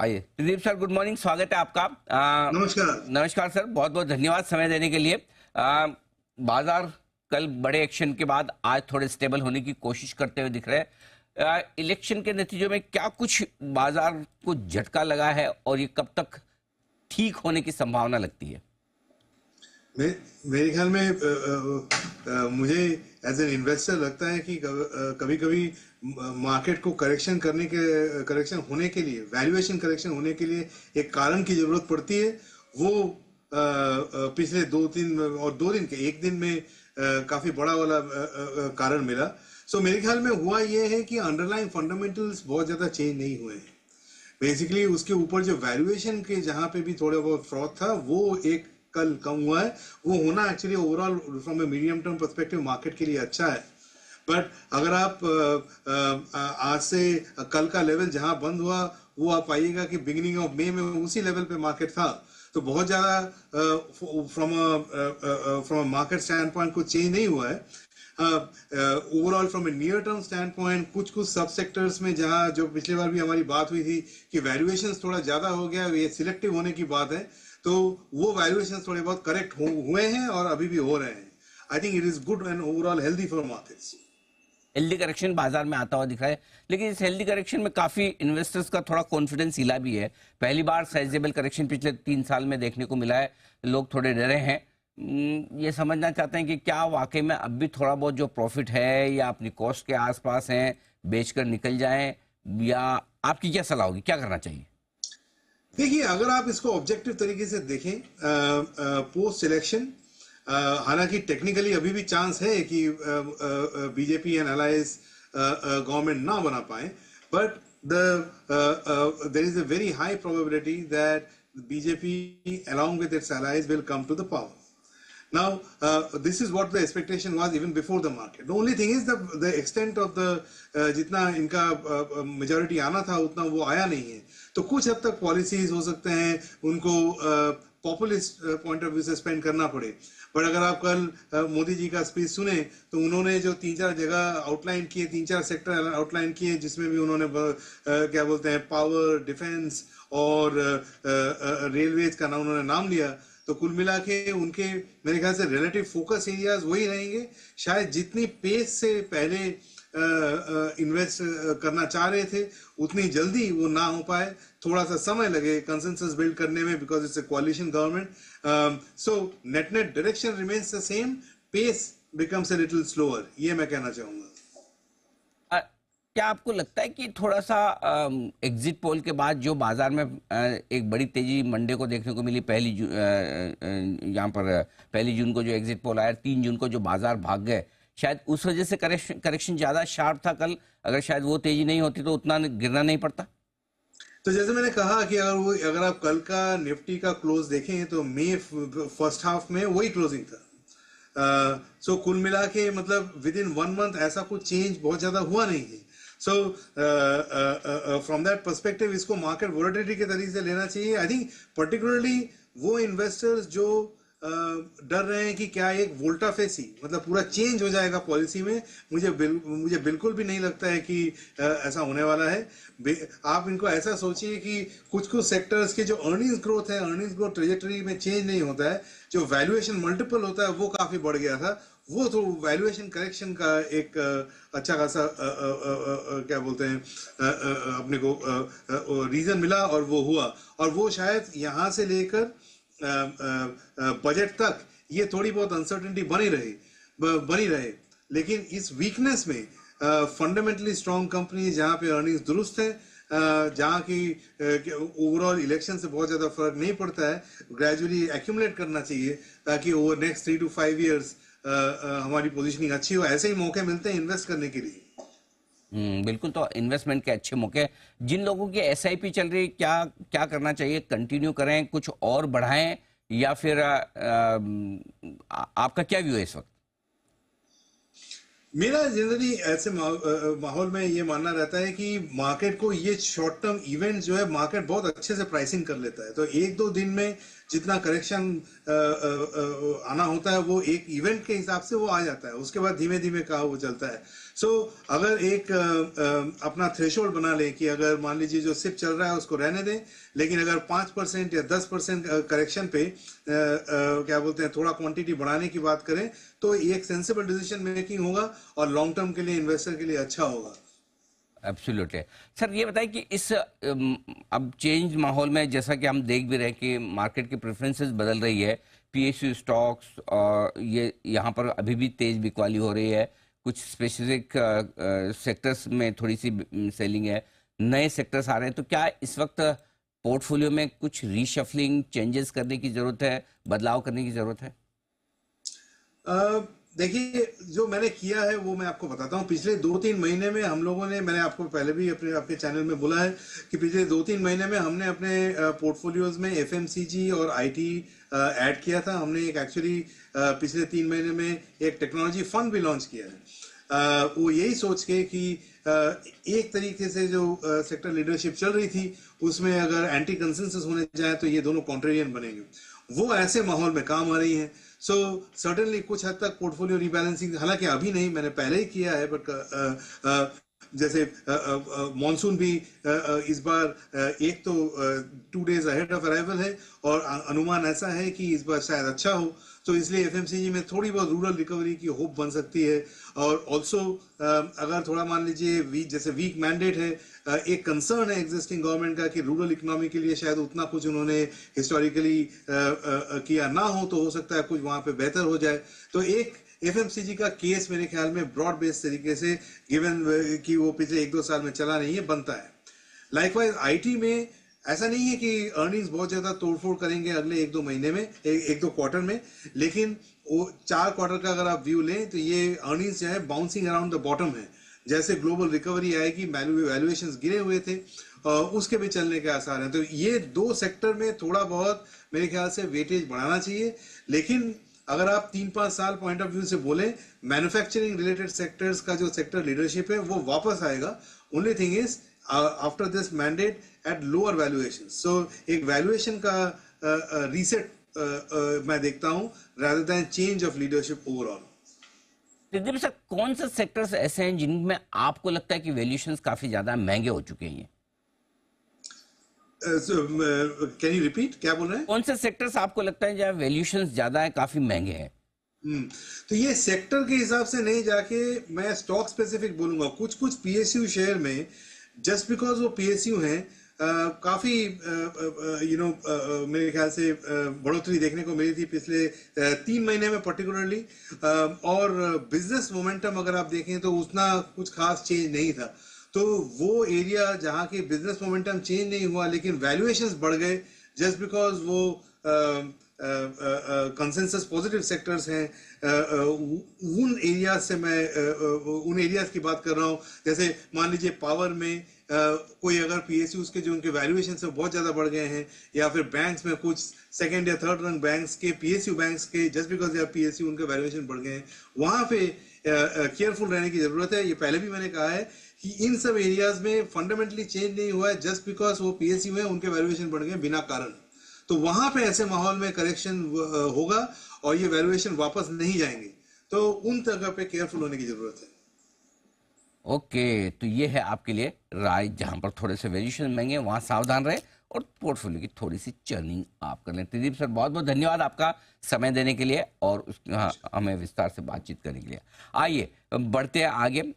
आइए Pradeep sir, good morning, स्वागत है आपका। नमस्कार। नमस्कार सर, बहुत बहुत धन्यवाद समय देने के लिए। बाजार कल बड़े एक्शन के बाद आज थोड़े स्टेबल होने की कोशिश करते हुए दिख रहे हैं। इलेक्शन के नतीजों में क्या कुछ बाजार को झटका लगा है और ये कब तक ठीक होने की संभावना लगती है? मेरे ख्याल में मुझे एज एन इन्वेस्टर लगता है कि कभी कभी मार्केट को करेक्शन होने के लिए, वैल्यूएशन करेक्शन होने के लिए एक कारण की जरूरत पड़ती है। वो पिछले 2 दिन के एक दिन में काफी बड़ा वाला कारण मिला। सो मेरे ख्याल में हुआ ये है कि अंडरलाइन फंडामेंटल्स बहुत ज्यादा चेंज नहीं हुए हैं। बेसिकली उसके ऊपर जो वैल्यूएशन के जहां पे भी थोड़ा बहुत फ्रॉड था वो एक कल कम हुआ है। वो होना actually overall from a medium term perspective market के लिए अच्छा है। बट अगर आप आज से कल का लेवल जहां बंद हुआ वो आप पाइएगा कि बिगिनिंग ऑफ मई में उसी लेवल पे मार्केट था। तो बहुत ज्यादा फ्रॉम मार्केट स्टैंड पॉइंट कुछ चेंज नहीं हुआ है। Overall from A near term stand point कुछ सब सेक्टर्स में जहां जो पिछली बार भी हमारी बात हुई थी कि वैल्यूएशन थोड़ा ज्यादा हो गया, ये सिलेक्टिव होने की बात है, तो वो वैल्यूएशन थोड़े बहुत करेक्ट हुए हैं और अभी भी हो रहे हैं। I think it is good and overall healthy for markets. Healthy correction बाजार में आता हुआ दिख रहा है, लेकिन इस हेल्दी करेक्शन में काफी इन्वेस्टर्स का थोड़ा कॉन्फिडेंस हिला भी है। पहली बार साइजेबल करेक्शन पिछले 3 साल में देखने को मिला है। लोग थोड़े डरे हैं, ये समझना चाहते हैं कि क्या वाकई में अब भी थोड़ा बहुत जो प्रॉफिट है या अपनी कॉस्ट के आसपास है बेचकर निकल जाएं, या आपकी क्या सलाह होगी, क्या करना चाहिए? देखिए, अगर आप इसको ऑब्जेक्टिव तरीके से देखें, पोस्ट इलेक्शन हालांकि टेक्निकली अभी भी चांस है कि बीजेपी एंड अलायंस गवर्नमेंट ना बना पाए, but there is a very high probability that BJP along with its allies will come to the power. Now, this is what the expectation was even before the market. The only thing is the extent of the जितना इनका majority आना था उतना वो आया नहीं है। तो कुछ हद तक पॉलिसीज हो सकते हैं उनको पॉपुलिस्ट पॉइंट ऑफ व्यू से स्पेंड करना पड़े। बट अगर आप कल मोदी जी का स्पीच सुने तो उन्होंने जो 3-4 जगह आउटलाइन किए, 3-4 सेक्टर आउटलाइन किए, जिसमें भी उन्होंने क्या बोलते हैं पावर, डिफेंस और रेलवेज का उन्होंने नाम लिया। तो कुल मिला के उनके मेरे ख्याल से रिलेटिव फोकस एरियाज वही रहेंगे। शायद जितनी पेस से पहले इन्वेस्ट करना चाह रहे थे उतनी जल्दी वो ना हो पाए, थोड़ा सा समय लगे कंसेंसस बिल्ड करने में, because it's a coalition government. So net direction remains the same, pace becomes a little slower, ये मैं कहना चाहूंगा। क्या आपको लगता है कि थोड़ा सा एग्जिट पोल के बाद जो बाजार में एक बड़ी तेजी मंडे को देखने को मिली, यहाँ पर 1 जून को जो एग्जिट पोल आया, 3 जून को जो बाजार भाग गए, शायद उस वजह से करेक्शन ज्यादा शार्प था कल? अगर शायद वो तेजी नहीं होती तो उतना गिरना नहीं पड़ता। तो जैसे मैंने कहा कि अगर आप कल का निफ्टी का क्लोज देखें तो मई फर्स्ट हाफ में वही क्लोजिंग था। सो कुल मिला के मतलब विद इन 1 मंथ ऐसा कुछ चेंज बहुत ज्यादा हुआ नहीं है। सो फ्रॉम दैट पर्सपेक्टिव इसको मार्केट वोलेटिलिटी के तरीके से लेना चाहिए। आई थिंक पर्टिकुलरली वो इन्वेस्टर्स जो डर रहे हैं कि क्या एक वोल्टाफेसी मतलब पूरा चेंज हो जाएगा पॉलिसी में, मुझे बिल्कुल भी नहीं लगता है कि ऐसा होने वाला है। आप इनको ऐसा सोचिए कि कुछ सेक्टर्स के जो अर्निंग्स ग्रोथ है, अर्निंग्स ग्रोथ ट्रेजेक्टरी में चेंज नहीं होता है, जो वैल्यूएशन मल्टीपल होता है वो काफी बढ़ गया था। वो तो वैल्यूएशन करेक्शन का एक अच्छा खासा क्या बोलते हैं अपने को रीजन मिला और वो हुआ, और वो शायद यहाँ से लेकर बजट तक ये थोड़ी बहुत अनसर्टेनिटी बनी रहे। लेकिन इस वीकनेस में फंडामेंटली स्ट्रॉन्ग कंपनी जहां पे अर्निंग्स दुरुस्त है, जहां की ओवरऑल इलेक्शन से बहुत ज्यादा फर्क नहीं पड़ता है, ग्रेजुअली एक्यूमुलेट करना चाहिए ताकि ओवर नेक्स्ट 3 to 5 years हमारी पोजीशनिंग अच्छी हो। ऐसे ही मौके मिलते हैं इन्वेस्ट करने के लिए। बिल्कुल, तो इन्वेस्टमेंट के अच्छे मौके। जिन लोगों की एसआईपी चल रही, क्या करना चाहिए? कंटिन्यू करें, कुछ और बढ़ाएं, या फिर आपका क्या व्यू है इस वक्त? मेरा जनरली ऐसे माहौल में ये मानना रहता है कि मार्केट को ये शॉर्ट टर्म इवेंट जो है मार्केट बहुत अच्छे से प्राइसिंग कर लेता है। तो 1-2 दिन में जितना करेक्शन आना होता है वो एक इवेंट के हिसाब से वो आ जाता है, उसके बाद धीमे धीमे कहा वो चलता है। सो अगर एक अपना थ्रेशोल्ड बना लें कि अगर मान लीजिए जो सिप चल रहा है उसको रहने दें, लेकिन अगर 5% या 10% करेक्शन पे क्या बोलते हैं थोड़ा क्वांटिटी बढ़ाने की बात करें, तो ये एक सेंसिबल डिसीजन मेकिंग होगा और लॉन्ग टर्म के लिए इन्वेस्टर के लिए अच्छा होगा। एब्सोल्युटली सर, ये बताएं कि इस अब चेंज माहौल में जैसा कि हम देख भी रहे हैं कि मार्केट की प्रेफरेंसेस बदल रही है, पीएसयू स्टॉक्स और ये यहाँ पर अभी भी तेज बिकवाली हो रही है, कुछ स्पेसिफिक सेक्टर्स में थोड़ी सी सेलिंग है, नए सेक्टर्स आ रहे हैं, तो क्या इस वक्त पोर्टफोलियो में कुछ रीशफलिंग चेंजेस करने की जरूरत है, बदलाव करने की जरूरत है? देखिए, जो मैंने किया है वो मैं आपको बताता हूँ। पिछले 2-3 महीने में हम लोगों ने, मैंने आपको पहले भी अपने आपके चैनल में बोला है कि पिछले 2-3 महीने में हमने अपने पोर्टफोलियोज में एफएमसीजी और आईटी ऐड किया था। हमने एक एक्चुअली पिछले 3 महीने में एक टेक्नोलॉजी फंड भी लॉन्च किया है, वो यही सोच के कि एक तरीके से जो सेक्टर लीडरशिप चल रही थी उसमें अगर एंटी कंसेंसस होने जाए तो ये दोनों कॉन्ट्रेरियन बनेंगे, वो ऐसे माहौल में काम आ रही हैं। सो सर्टेनली कुछ हद तक पोर्टफोलियो रिबैलेंसिंग, हालांकि अभी नहीं, मैंने पहले ही किया है, बट जैसे मॉनसून भी इस बार एक तो 2 डेज अहेड ऑफ अराइवल है और अनुमान ऐसा है कि इस बार शायद अच्छा हो, तो इसलिए एफएमसीजी में थोड़ी बहुत रूरल रिकवरी की होप बन सकती है। और ऑल्सो अगर थोड़ा मान लीजिए वीक, जैसे वीक मैंडेट है, एक कंसर्न है एग्जिस्टिंग गवर्नमेंट का कि रूरल इकोनॉमी के लिए शायद उतना कुछ उन्होंने हिस्टोरिकली किया ना हो, तो हो सकता है कुछ वहां पे बेहतर हो जाए। तो एक एफएमसीजी का केस मेरे ख्याल में ब्रॉड बेस्ड तरीके से, गिवन कि वो पिछले 1-2 साल में चला नहीं है, बनता है। लाइकवाइज आईटी में ऐसा नहीं है कि अर्निंग्स बहुत ज्यादा तोड़फोड़ करेंगे अगले 1-2 महीने में, 1-2 क्वार्टर में, लेकिन वो 4 क्वार्टर का अगर आप व्यू लें तो ये अर्निंग्स जो है बाउंसिंग अराउंड द बॉटम है। जैसे ग्लोबल रिकवरी आएगी, वैल्यूएशंस गिरे हुए थे, उसके भी चलने के आसार हैं। तो ये 2 सेक्टर में थोड़ा बहुत मेरे ख्याल से वेटेज बढ़ाना चाहिए। लेकिन अगर आप 3-5 साल पॉइंट ऑफ व्यू से बोले, मैन्युफैक्चरिंग रिलेटेड सेक्टर्स का जो सेक्टर लीडरशिप है वो वापस आएगा। Only thing is after this mandate at lower valuation. So एक वैल्यूएशन का रीसेट मैं देखता हूं rather than change of leadership overall. Dilip sir, कौन से सेक्टर्स ऐसे हैं जिनमें आपको लगता है कि वैल्यूएशंस काफी ज्यादा महंगे हो चुके हैं? कैन यू रिपीट, क्या बोल रहे हैं? कौन से सेक्टर्स आपको लगता है जहाँ वैल्यूएशंस ज्यादा है, काफी महंगे हैं? तो ये सेक्टर के हिसाब से नहीं जाके मैं स्टॉक स्पेसिफिक बोलूंगा। कुछ कुछ पीएसयू शेयर में जस्ट बिकॉज वो पीएसयू हैं काफी मेरे ख्याल से बढ़ोतरी देखने को मिली थी पिछले 3 महीने में पर्टिकुलरली, और बिजनेस मोमेंटम अगर आप देखें तो उतना कुछ खास चेंज नहीं था। तो वो एरिया जहाँ की बिजनेस मोमेंटम चेंज नहीं हुआ लेकिन वैल्यूएशंस बढ़ गए जस्ट बिकॉज वो कंसेंसस पॉजिटिव सेक्टर्स हैं, उन एरियाज से मैं उन एरियाज की बात कर रहा हूँ। जैसे मान लीजिए पावर में कोई अगर पीएसयूज के जो उनके वैल्यूएशन से बहुत ज्यादा बढ़ गए हैं, या फिर बैंक्स में कुछ सेकंड या थर्ड रैंक बैंक्स के, पीएसयू बैंक्स के, just because they are PSU उनके वैल्यूएशन बढ़ गए हैं, वहां पे केयरफुल रहने की जरूरत है। ये पहले भी मैंने कहा है कि इन सब एरियाज में फंडामेंटली चेंज नहीं हुआ है, जस्ट बिकॉज वो पीएसयू है उनके वैल्यूएशन बढ़ गए बिना कारण। तो वहां पे ऐसे माहौल में करेक्शन होगा और ये वैल्यूएशन वापस नहीं जाएंगे, तो उन जगह पे केयरफुल होने की जरूरत है। ओके, तो ये है आपके लिए राय, जहां पर थोड़े से वैल्यूएशन महंगे वहां सावधान रहे और पोर्टफोलियो की थोड़ी सी चर्निंग आप कर लें। त्रिदीप सर, बहुत बहुत धन्यवाद आपका समय देने के लिए और हमें विस्तार से बातचीत करने के लिए। आइए बढ़ते हैं आगे।